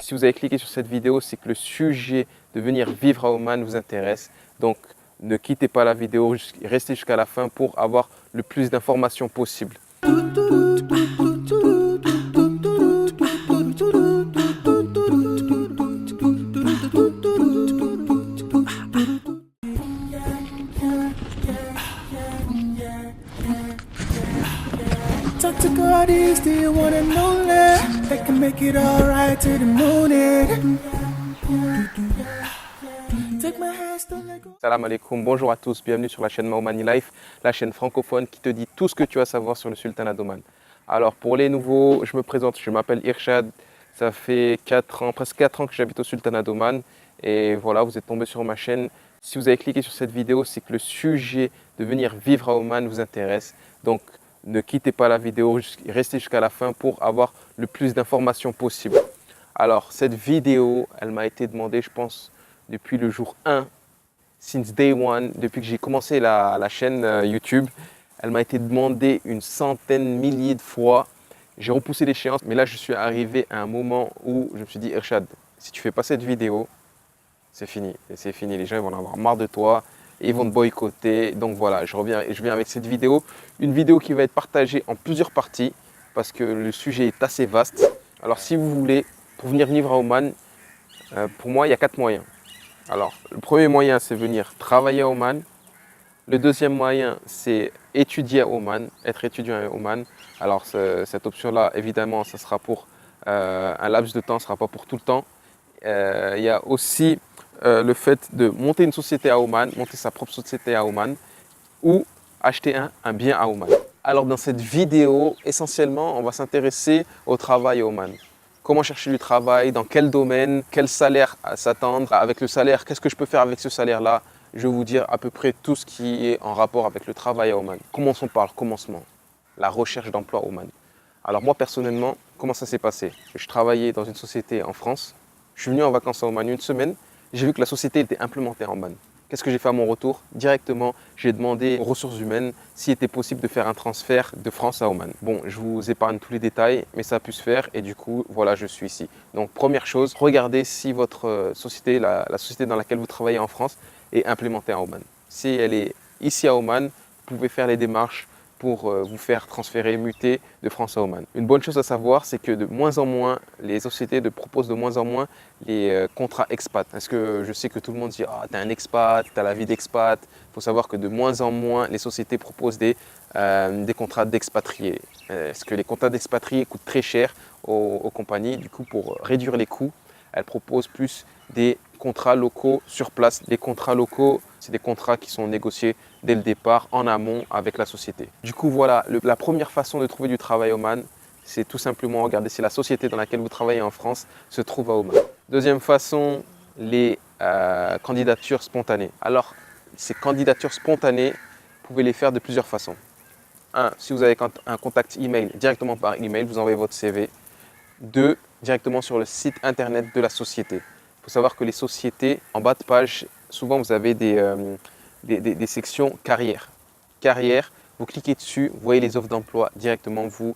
si vous avez cliqué sur cette vidéo, c'est que le sujet de venir vivre à Oman vous intéresse. Donc, ne quittez pas la vidéo, restez jusqu'à la fin pour avoir le plus d'informations possible. Talk to God, is the one and only that can make it alright to the morning. Take my hands, don't let go. Salam alaikum, bonjour à tous, bienvenue sur la chaîne Maomani Life, la chaîne francophone qui te dit tout ce que tu as à savoir sur le sultanat d'Oman. Alors pour les nouveaux, je me présente, je m'appelle Irshad, ça fait 4 ans, presque 4 ans que j'habite au sultanat d'Oman et voilà, vous êtes tombé sur ma chaîne. Si vous avez cliqué sur cette vidéo, c'est que le sujet de venir vivre à Oman vous intéresse. Donc ne quittez pas la vidéo, restez jusqu'à la fin pour avoir le plus d'informations possible. Alors cette vidéo, elle m'a été demandée, je pense, depuis le jour 1, since day one, depuis que j'ai commencé la chaîne YouTube. Elle m'a été demandée une centaine, milliers de fois. J'ai repoussé l'échéance, mais là je suis arrivé à un moment où je me suis dit, Irshad, si tu fais pas cette vidéo, c'est fini. C'est fini, les gens ils vont en avoir marre de toi. Et ils vont te boycotter. Donc voilà, je viens avec cette vidéo. Une vidéo qui va être partagée en plusieurs parties parce que le sujet est assez vaste. Alors si vous voulez, pour venir vivre à Oman, pour moi, il y a 4 moyens. Alors, le premier moyen, c'est venir travailler à Oman. Le deuxième moyen, c'est étudier à Oman, être étudiant à Oman. Alors, cette option-là, évidemment, ça sera pour un laps de temps, ce ne sera pas pour tout le temps. Il y a aussi le fait de monter une société à Oman, monter sa propre société à Oman ou acheter un bien à Oman. Alors dans cette vidéo, essentiellement, on va s'intéresser au travail à Oman. Comment chercher du travail, dans quel domaine, quel salaire s'attendre. Avec le salaire, qu'est-ce que je peux faire avec ce salaire-là? Je vais vous dire à peu près tout ce qui est en rapport avec le travail à Oman. Commençons par le commencement, la recherche d'emploi à Oman. Alors moi personnellement, comment ça s'est passé? Je travaillais dans une société en France. Je suis venu en vacances à Oman une semaine. J'ai vu que la société était implémentée à Oman. Qu'est-ce que j'ai fait à mon retour? Directement, j'ai demandé aux ressources humaines s'il était possible de faire un transfert de France à Oman. Bon, je vous épargne tous les détails, mais ça a pu se faire et du coup, voilà, je suis ici. Donc, première chose, regardez si votre société, la société dans laquelle vous travaillez en France, est implémentée à Oman. Si elle est ici à Oman, vous pouvez faire les démarches pour vous faire transférer, muter de France à Oman. Une bonne chose à savoir, c'est que de moins en moins, les sociétés proposent de moins en moins les contrats expat. Parce que je sais que tout le monde dit « Ah, t'es un expat, t'as la vie d'expat ». Il faut savoir que de moins en moins, les sociétés proposent des contrats d'expatriés. Parce que les contrats d'expatriés coûtent très cher aux compagnies. Du coup, pour réduire les coûts, elles proposent plus des contrats locaux sur place. Les contrats locaux, c'est des contrats qui sont négociés dès le départ, en amont, avec la société. Du coup, voilà, la première façon de trouver du travail à Oman, c'est tout simplement regarder si la société dans laquelle vous travaillez en France se trouve à Oman. Deuxième façon, les candidatures spontanées. Alors, ces candidatures spontanées, vous pouvez les faire de plusieurs façons. Un, si vous avez un contact email, directement par email, vous envoyez votre CV. Deux, directement sur le site internet de la société. Il faut savoir que les sociétés, en bas de page, souvent vous avez des sections carrière. Carrière, vous cliquez dessus, vous voyez les offres d'emploi directement, vous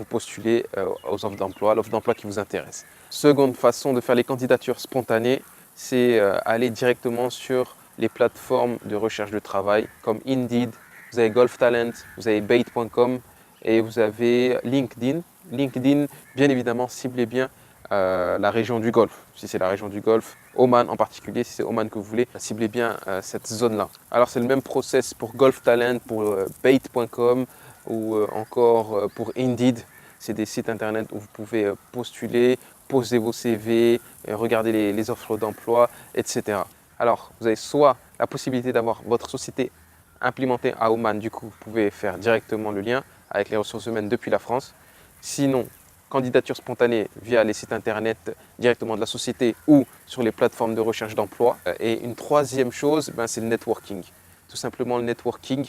postulez aux offres d'emploi, l'offre d'emploi qui vous intéresse. Seconde façon de faire les candidatures spontanées, c'est aller directement sur les plateformes de recherche de travail comme Indeed, vous avez Golf Talent, vous avez Bait.com et vous avez LinkedIn. LinkedIn, bien évidemment, ciblez bien la région du Golfe. Si c'est la région du Golfe, Oman en particulier, si c'est Oman que vous voulez, ciblez bien cette zone-là. Alors c'est le même process pour Golf Talent, pour Bait.com ou encore pour Indeed. C'est des sites internet où vous pouvez postuler, poser vos CV, regarder les offres d'emploi, etc. Alors vous avez soit la possibilité d'avoir votre société implémentée à Oman, du coup vous pouvez faire directement le lien avec les ressources humaines depuis la France. Sinon, candidature spontanée via les sites internet directement de la société ou sur les plateformes de recherche d'emploi. Et une troisième chose, c'est le networking. Tout simplement le networking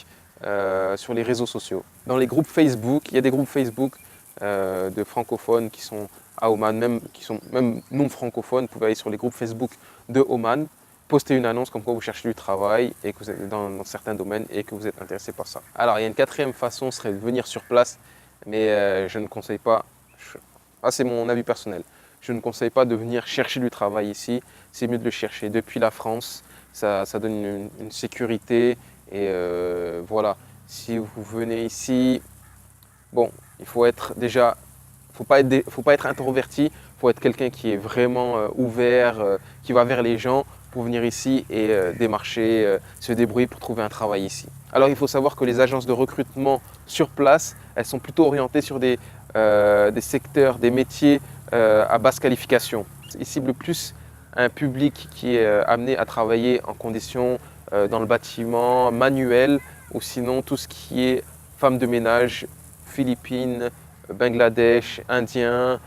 sur les réseaux sociaux. Dans les groupes Facebook, il y a des groupes Facebook de francophones qui sont à Oman, qui sont même non francophones. Vous pouvez aller sur les groupes Facebook de Oman, poster une annonce comme quoi vous cherchez du travail et que vous êtes dans certains domaines et que vous êtes intéressé par ça. Alors, il y a une quatrième façon, serait de venir sur place, mais je ne conseille pas. C'est mon avis personnel. je ne conseille pas de venir chercher du travail ici. C'est mieux de le chercher depuis la France. Ça donne une sécurité. Et voilà, si vous venez ici, bon, il faut être déjà, faut pas être introverti. Il faut être quelqu'un qui est vraiment ouvert, qui va vers les gens pour venir ici et démarcher, se débrouiller pour trouver un travail ici. Alors il faut savoir que les agences de recrutement sur place, elles sont plutôt orientées sur des secteurs, des métiers à basse qualification. Ils ciblent plus un public qui est amené à travailler en conditions dans le bâtiment, manuel, ou sinon tout ce qui est femme de ménage, Philippines, Bangladesh, Indien,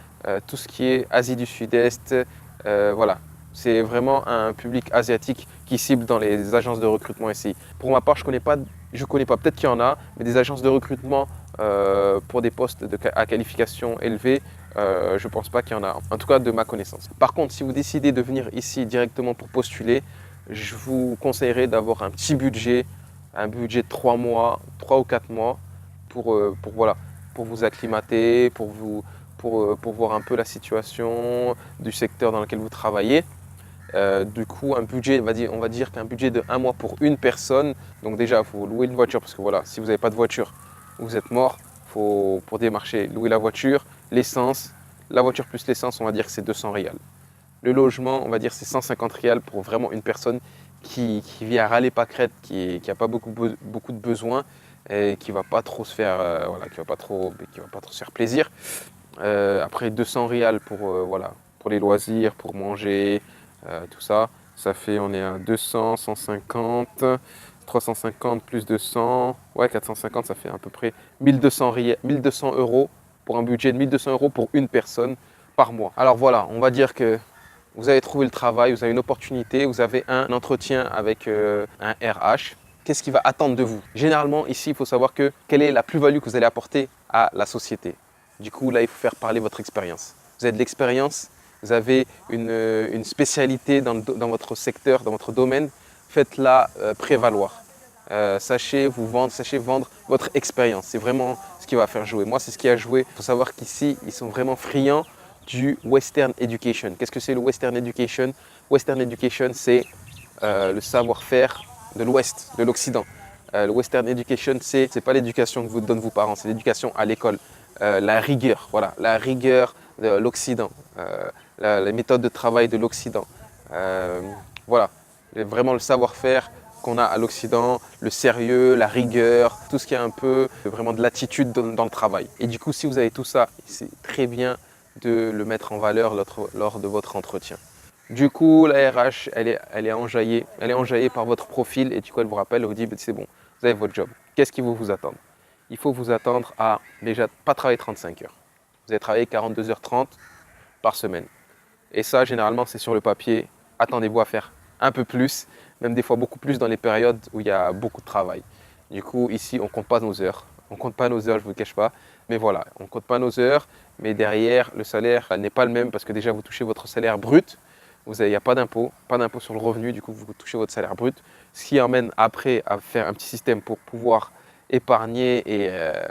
tout ce qui est Asie du Sud-Est. Voilà, c'est vraiment un public asiatique qui cible dans les agences de recrutement ici. Pour ma part, je connais pas, peut-être qu'il y en a, mais des agences de recrutement pour des postes à qualification élevée, je ne pense pas qu'il y en a, en tout cas de ma connaissance. Par contre, si vous décidez de venir ici directement pour postuler, je vous conseillerais d'avoir un petit budget, un budget de 3 mois, 3 ou 4 mois voilà, pour vous acclimater, pour voir un peu la situation du secteur dans lequel vous travaillez. Du coup, un budget, on va dire qu'un budget de 1 mois pour une personne. Donc déjà, il faut louer une voiture parce que voilà, si vous n'avez pas de voiture, vous êtes mort. Faut, pour démarcher, louer la voiture, l'essence. La voiture plus l'essence, on va dire que c'est 200 rials. Le logement, on va dire c'est 150 rials pour vraiment une personne qui vit à râler pâquerette, qui n'a pas beaucoup de besoins et qui va pas trop se faire, voilà, qui va pas trop se faire plaisir. Après 200 rials pour, voilà, pour les loisirs, pour manger, tout ça. Ça fait, on est à 200, 150, 350 plus 200, ouais 450, ça fait à peu près 1200 euros pour un budget de 1200 euros pour une personne par mois. Alors voilà, on va dire que vous avez trouvé le travail, vous avez une opportunité, vous avez un entretien avec un RH. Qu'est-ce qu'il va attendre de vous? Généralement, ici, il faut savoir quelle est la plus-value que vous allez apporter à la société. Du coup, là, il faut faire parler votre expérience. Vous avez de l'expérience, vous avez une spécialité dans votre secteur, dans votre domaine, faites-la prévaloir. Sachez vendre votre expérience. C'est vraiment ce qui va faire jouer. Moi, c'est ce qui a joué. Il faut savoir qu'ici, ils sont vraiment friands du Western Education. Qu'est-ce que c'est le Western Education? Western Education, c'est le savoir-faire de l'Ouest, de l'Occident. Le Western Education, c'est pas l'éducation que vous donnent vos parents, c'est l'éducation à l'école. La rigueur, voilà, la rigueur de l'Occident, les méthodes de travail de l'Occident. Voilà, vraiment le savoir-faire qu'on a à l'Occident, le sérieux, la rigueur, tout ce qui est un peu vraiment de l'attitude dans le travail. Et du coup, si vous avez tout ça, c'est très bien de le mettre en valeur lors de votre entretien. Du coup, la RH, elle est enjaillée par votre profil et du coup, elle vous rappelle, elle vous dit, c'est bon, vous avez votre job. Qu'est-ce qui vous attend? Il faut vous attendre à déjà pas travailler 35 heures. Vous allez travailler 42h30 par semaine. Et ça, généralement, c'est sur le papier. Attendez-vous à faire un peu plus, même des fois beaucoup plus dans les périodes où il y a beaucoup de travail. Du coup, ici, on ne compte pas nos heures. On ne compte pas nos heures, je ne vous le cache pas. Mais voilà, on ne compte pas nos heures. Mais derrière, le salaire n'est pas le même parce que déjà, vous touchez votre salaire brut. Il n'y a pas d'impôt sur le revenu. Du coup, vous touchez votre salaire brut. Ce qui emmène après à faire un petit système pour pouvoir épargner et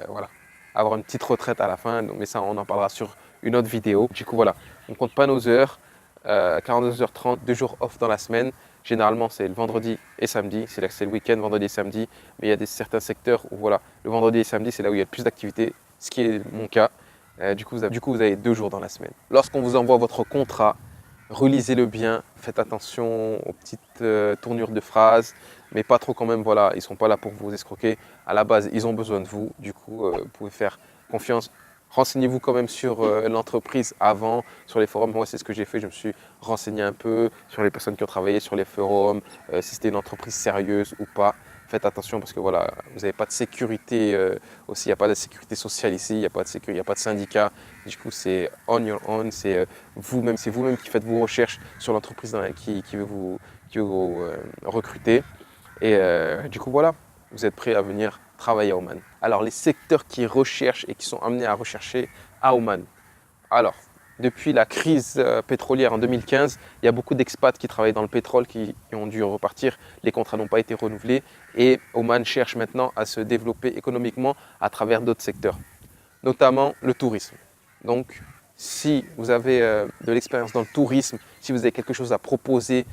voilà, avoir une petite retraite à la fin. Mais ça, on en parlera sur une autre vidéo. Du coup, voilà, on ne compte pas nos heures. 42h30, 2 jours off dans la semaine. Généralement, c'est le vendredi et samedi. C'est là que c'est le week-end, vendredi et samedi. Mais il y a certains secteurs où voilà, le vendredi et samedi, c'est là où il y a le plus d'activités, ce qui est mon cas. Du coup, vous avez 2 jours dans la semaine. Lorsqu'on vous envoie votre contrat, relisez-le bien. Faites attention aux petites tournures de phrases, mais pas trop quand même. Voilà, ils ne sont pas là pour vous escroquer. À la base, ils ont besoin de vous. Du coup, vous pouvez faire confiance. Renseignez-vous quand même sur l'entreprise avant, sur les forums. Moi, c'est ce que j'ai fait. Je me suis renseigné un peu sur les personnes qui ont travaillé sur les forums, si c'était une entreprise sérieuse ou pas. Faites attention parce que voilà, vous n'avez pas de sécurité aussi. Il n'y a pas de sécurité sociale ici. Il n'y a pas de sécurité, il n'y a pas de syndicat. Du coup, c'est on your own. C'est vous-même qui faites vos recherches sur l'entreprise qui veut vous recruter. Et du coup, voilà, vous êtes prêt à venir travailler à Oman. Alors, les secteurs qui recherchent et qui sont amenés à rechercher à Oman. Alors, depuis la crise pétrolière en 2015, il y a beaucoup d'expats qui travaillent dans le pétrole qui ont dû repartir. Les contrats n'ont pas été renouvelés et Oman cherche maintenant à se développer économiquement à travers d'autres secteurs, notamment le tourisme. Donc, Si vous avez de l'expérience dans le tourisme, si vous avez quelque chose à proposer,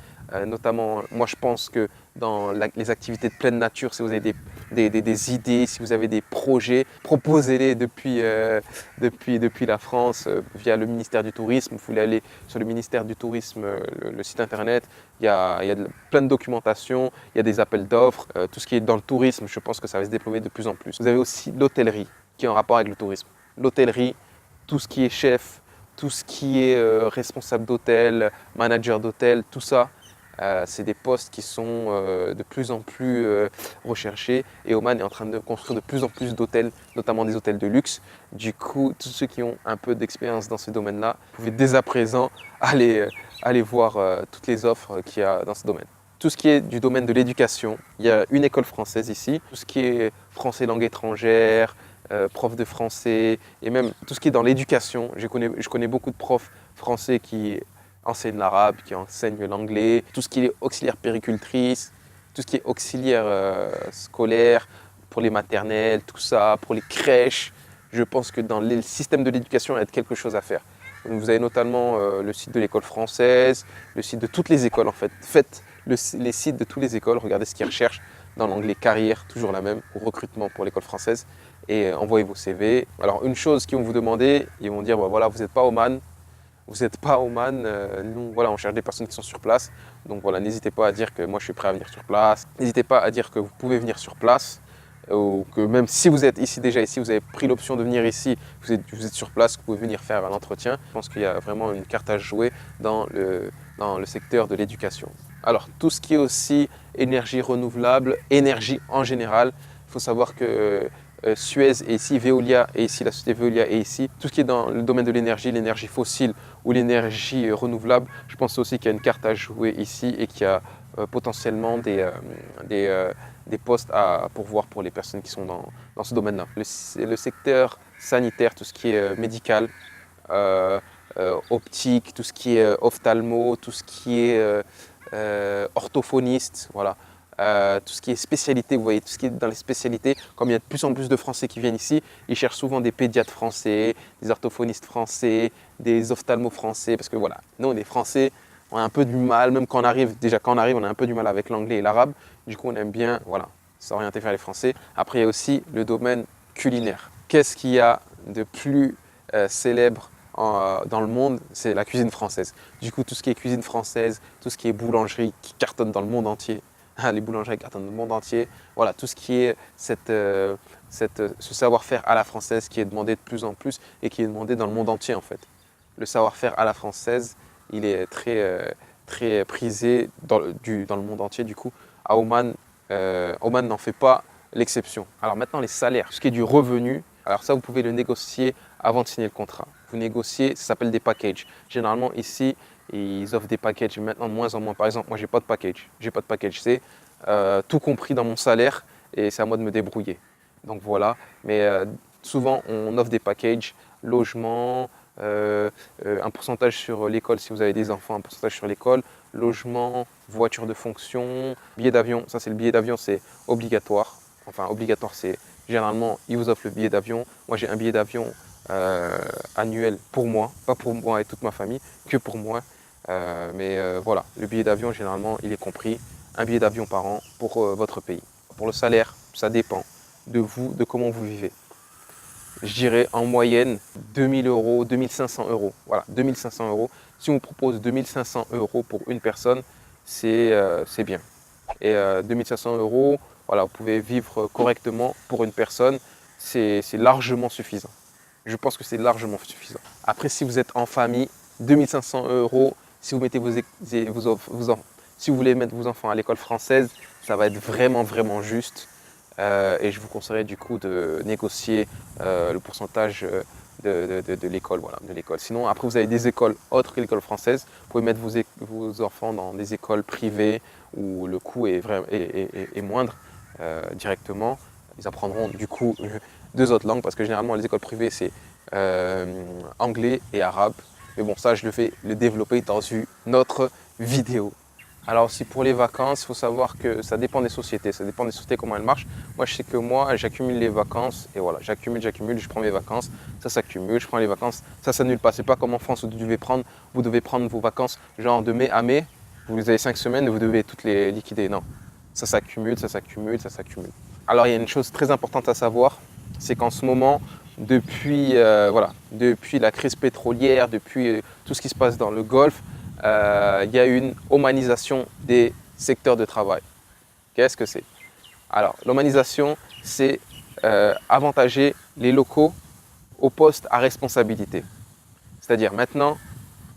notamment, moi je pense que dans les activités de pleine nature, si vous avez des idées, si vous avez des projets, proposez-les depuis la France via le ministère du Tourisme. Vous voulez aller sur le ministère du Tourisme, le site internet, il y a plein de documentation, il y a des appels d'offres. Tout ce qui est dans le tourisme, je pense que ça va se déployer de plus en plus. Vous avez aussi l'hôtellerie qui est en rapport avec le tourisme. L'hôtellerie, tout ce qui est chef, tout ce qui est responsable d'hôtel, manager d'hôtel, tout ça, c'est des postes qui sont de plus en plus recherchés. Et Oman est en train de construire de plus en plus d'hôtels, notamment des hôtels de luxe. Du coup, tous ceux qui ont un peu d'expérience dans ce domaine-là, vous pouvez dès à présent aller voir toutes les offres qu'il y a dans ce domaine. Tout ce qui est du domaine de l'éducation, il y a une école française ici. Tout ce qui est français langue étrangère, prof de français et même tout ce qui est dans l'éducation. Je connais beaucoup de profs français qui enseignent l'arabe, qui enseignent l'anglais, tout ce qui est auxiliaire péricultrice, tout ce qui est auxiliaire scolaire pour les maternelles, tout ça, pour les crèches. Je pense que dans le système de l'éducation, il y a quelque chose à faire. Vous avez notamment le site de l'école française, le site de toutes les écoles en fait. Faites les sites de toutes les écoles, regardez ce qu'ils recherchent dans l'onglet carrière, toujours la même, ou recrutement pour l'école française, et envoyez vos CV. Alors une chose qu'ils vont vous demander, ils vont dire voilà, vous n'êtes pas Oman, nous voilà, on cherche des personnes qui sont sur place. Donc voilà, n'hésitez pas à dire que moi je suis prêt à venir sur place. N'hésitez pas à dire que vous pouvez venir sur place, ou que même si vous êtes déjà ici, vous avez pris l'option de venir ici, vous êtes sur place, vous pouvez venir faire un entretien. Je pense qu'il y a vraiment une carte à jouer dans le secteur de l'éducation. Alors tout ce qui est aussi énergie renouvelable, énergie en général, il faut savoir que Suez est ici, Veolia est ici, la société Veolia est ici. Tout ce qui est dans le domaine de l'énergie fossile ou l'énergie renouvelable, je pense aussi qu'il y a une carte à jouer ici et qu'il y a potentiellement des postes à pourvoir pour les personnes qui sont dans ce domaine-là. Le secteur sanitaire, tout ce qui est médical, optique, tout ce qui est ophtalmo, tout ce qui est orthophoniste, voilà. Tout ce qui est spécialité, vous voyez, tout ce qui est dans les spécialités, comme il y a de plus en plus de Français qui viennent ici, ils cherchent souvent des pédiatres français, des orthophonistes français, des ophtalmos français, parce que voilà, nous les Français, on a un peu du mal, même quand on arrive, on a un peu du mal avec l'anglais et l'arabe, du coup on aime bien, voilà, s'orienter vers les Français. Après il y a aussi le domaine culinaire. Qu'est-ce qu'il y a de plus célèbre dans le monde? C'est la cuisine française. Du coup tout ce qui est cuisine française, tout ce qui est boulangerie qui cartonne dans le monde entier, les boulangeries cartonnent dans le monde entier. Voilà, tout ce qui est ce savoir-faire à la française qui est demandé de plus en plus et qui est demandé dans le monde entier en fait. Le savoir-faire à la française, il est très prisé dans le monde entier. Du coup, à Oman, Oman n'en fait pas l'exception. Alors maintenant, les salaires, ce qui est du revenu, alors ça, vous pouvez le négocier avant de signer le contrat. Vous négociez, ça s'appelle des packages. Généralement, ici, ils offrent des packages maintenant de moins en moins. Par exemple, moi, j'ai pas de package. C'est tout compris dans mon salaire et c'est à moi de me débrouiller. Donc voilà. Mais souvent, on offre des packages, logement, un pourcentage sur l'école si vous avez des enfants, un pourcentage sur l'école, logement, voiture de fonction, billet d'avion. Ça, c'est le billet d'avion, c'est obligatoire. Enfin, obligatoire, c'est généralement, ils vous offrent le billet d'avion. Moi, j'ai un billet d'avion annuel pour moi, pas pour moi et toute ma famille, que pour moi. Voilà, le billet d'avion, généralement, il est compris. Un billet d'avion par an pour votre pays. Pour le salaire, ça dépend de vous, de comment vous vivez. Je dirais en moyenne 2000 euros, 2500 euros. Voilà, 2500 euros. Si on vous propose 2500 euros pour une personne, c'est bien. Et 2500 euros, voilà, vous pouvez vivre correctement pour une personne. C'est largement suffisant. Je pense que c'est largement suffisant. Après, si vous êtes en famille, 2500 euros, si vous voulez mettre vos enfants à l'école française, ça va être vraiment, vraiment juste. Et je vous conseillerais du coup de négocier le pourcentage de l'école. Voilà, de l'école. Sinon, après, vous avez des écoles autres que l'école française. Vous pouvez mettre vos enfants dans des écoles privées où le coût est moindre directement. Ils apprendront du coup 2 autres langues parce que généralement, les écoles privées, c'est anglais et arabe. Mais bon, ça, je le vais le développer dans une autre vidéo. Alors aussi pour les vacances, il faut savoir que ça dépend des sociétés. Ça dépend des sociétés comment elles marchent. Moi, je sais que moi, j'accumule les vacances et voilà, j'accumule, je prends mes vacances, ça s'accumule, je prends les vacances, ça s'annule pas. C'est pas comme en France où vous devez prendre vos vacances genre de mai à mai. Vous avez 5 semaines et vous devez toutes les liquider. Non, ça s'accumule, ça s'accumule, ça s'accumule. Alors il y a une chose très importante à savoir, c'est qu'en ce moment, depuis la crise pétrolière, depuis tout ce qui se passe dans le Golfe, il y a une humanisation des secteurs de travail. Qu'est-ce que c'est? Alors, l'humanisation, c'est avantager les locaux au poste à responsabilité. C'est-à-dire maintenant,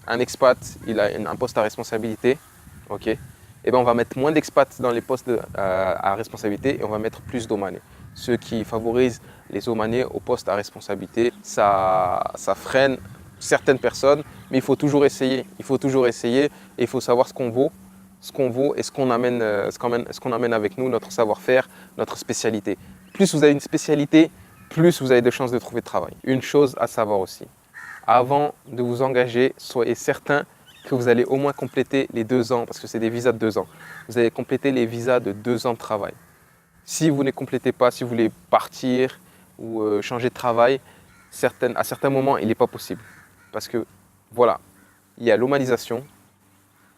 un expat, il a un poste à responsabilité, ok? Et bien on va mettre moins d'expats dans les postes à responsabilité et on va mettre plus d'Omanais. Ce qui favorise les Omanais au poste à responsabilité, ça freine certaines personnes, mais il faut toujours essayer. Il faut toujours essayer et il faut savoir ce qu'on vaut et ce qu'on amène avec nous, notre savoir-faire, notre spécialité. Plus vous avez une spécialité, plus vous avez de chances de trouver de travail. Une chose à savoir aussi, avant de vous engager, soyez certain que vous allez au moins compléter les 2 ans, parce que c'est des visas de 2 ans. Vous allez compléter les visas de 2 ans de travail. Si vous ne les complétez pas, si vous voulez partir ou changer de travail, à certains moments, il n'est pas possible. Parce que voilà, il y a l'humanisation.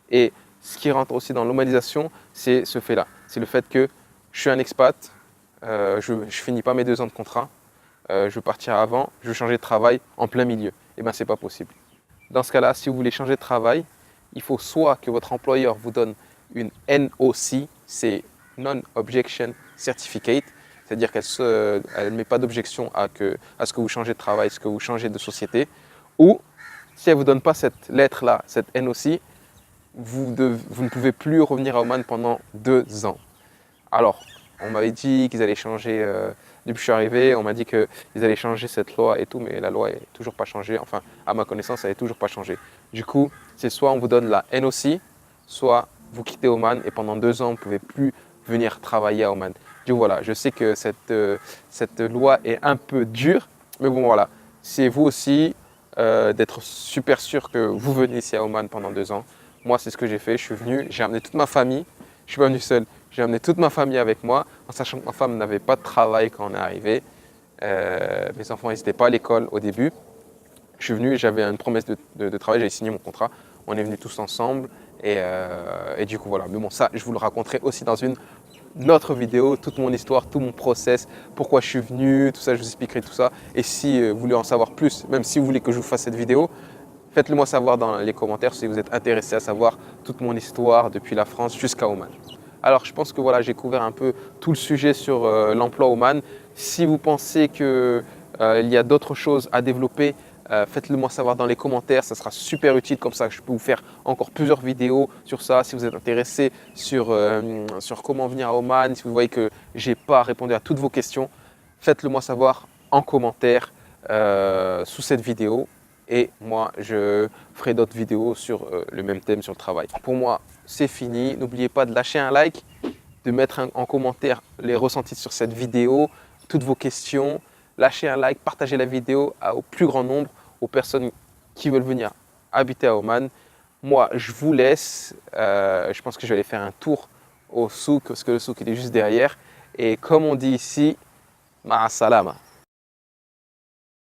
Et ce qui rentre aussi dans l'humanisation, c'est ce fait-là. C'est le fait que je suis un expat, je ne finis pas mes 2 ans de contrat, je veux partir avant, je veux changer de travail en plein milieu. Eh bien, ce n'est pas possible. Dans ce cas-là, si vous voulez changer de travail, il faut soit que votre employeur vous donne une NOC, c'est Non-Objection Certificate, c'est-à-dire qu'elle ne met pas d'objection à ce que vous changez de travail, à ce que vous changez de société, ou si elle ne vous donne pas cette lettre-là, cette NOC, vous ne pouvez plus revenir à Oman pendant 2 ans. Alors, on m'avait dit qu'ils allaient changer, depuis que je suis arrivé, on m'a dit qu'ils allaient changer cette loi et tout, mais la loi n'est toujours pas changée. Enfin, à ma connaissance, elle n'est toujours pas changée. Du coup, c'est soit on vous donne la NOC, soit vous quittez Oman et pendant 2 ans, vous ne pouvez plus venir travailler à Oman. Du coup, voilà, je sais que cette loi est un peu dure, mais bon, voilà. C'est vous aussi d'être super sûr que vous venez ici à Oman pendant 2 ans. Moi, c'est ce que j'ai fait. Je suis venu, j'ai amené toute ma famille. Je ne suis pas venu seul. J'ai amené toute ma famille avec moi, en sachant que ma femme n'avait pas de travail quand on est arrivé. Mes enfants n'étaient pas à l'école au début. Je suis venu, j'avais une promesse de travail, j'avais signé mon contrat. On est venus tous ensemble et du coup voilà. Mais bon, ça, je vous le raconterai aussi dans une autre vidéo, toute mon histoire, tout mon process, pourquoi je suis venu, tout ça, je vous expliquerai tout ça. Et si vous voulez en savoir plus, même si vous voulez que je vous fasse cette vidéo, faites-le moi savoir dans les commentaires si vous êtes intéressé à savoir toute mon histoire depuis la France jusqu'à Oman. Alors je pense que voilà, j'ai couvert un peu tout le sujet sur l'emploi Oman. Si vous pensez qu'il y a d'autres choses à développer, faites-le moi savoir dans les commentaires, ça sera super utile, comme ça je peux vous faire encore plusieurs vidéos sur ça. Si vous êtes intéressé sur comment venir à Oman, si vous voyez que je n'ai pas répondu à toutes vos questions, faites-le moi savoir en commentaire sous cette vidéo. Et moi, je ferai d'autres vidéos sur le même thème, sur le travail. Pour moi, c'est fini. N'oubliez pas de lâcher un like, de mettre en commentaire les ressentis sur cette vidéo, toutes vos questions. Lâchez un like, partagez la vidéo au plus grand nombre, aux personnes qui veulent venir habiter à Oman. Moi, je vous laisse. Je pense que je vais aller faire un tour au souk, parce que le souk il est juste derrière. Et comme on dit ici, ma'a salama.